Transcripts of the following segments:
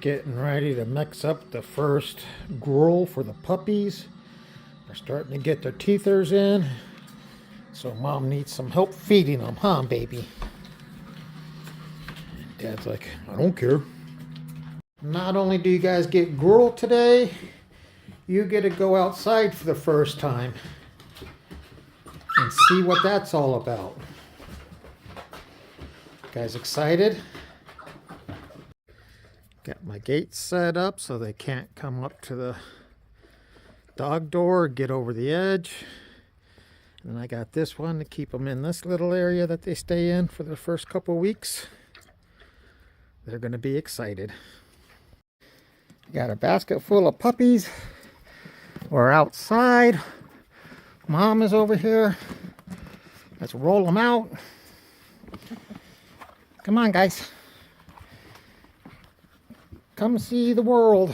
Getting ready to mix up the first gruel for the puppies. They're starting to get their teethers in, so Mom needs some help feeding them, huh, baby? Dad's like, I don't care. Not only do you guys get gruel today, you get to go outside for the first time and see what that's all about. Guys excited? Got my gates set up so they can't come up to the dog door or get over the edge. And I got this one to keep them in this little area that they stay in for the first couple weeks. They're going to be excited. Got a basket full of puppies. We're outside. Mom is over here. Let's roll them out. Come on, guys. Come see the world.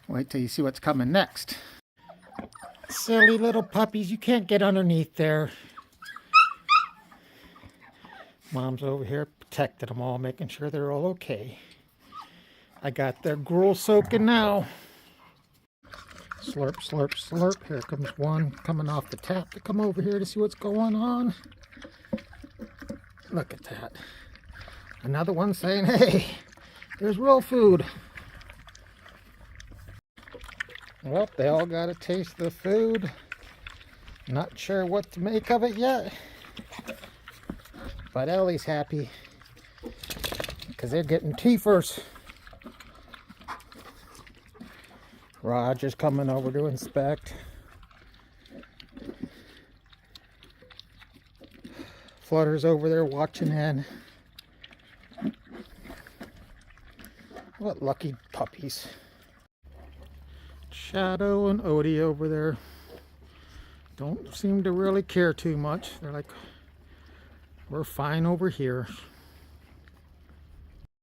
Wait till you see what's coming next. Silly little puppies, you can't get underneath there. Mom's over here protecting them all, making sure they're all okay. I got their gruel soaking now. Slurp, slurp, slurp. Here comes one coming off the tap to come over here to see what's going on. Look at that. Another one saying, hey, there's real food. Well, they all got a taste of the food. Not sure what to make of it yet. But Ellie's happy because they're getting teethers. Roger's coming over to inspect. Flutter's over there watching in. What lucky puppies. Shadow and Odie over there don't seem to really care too much. They're like, we're fine over here.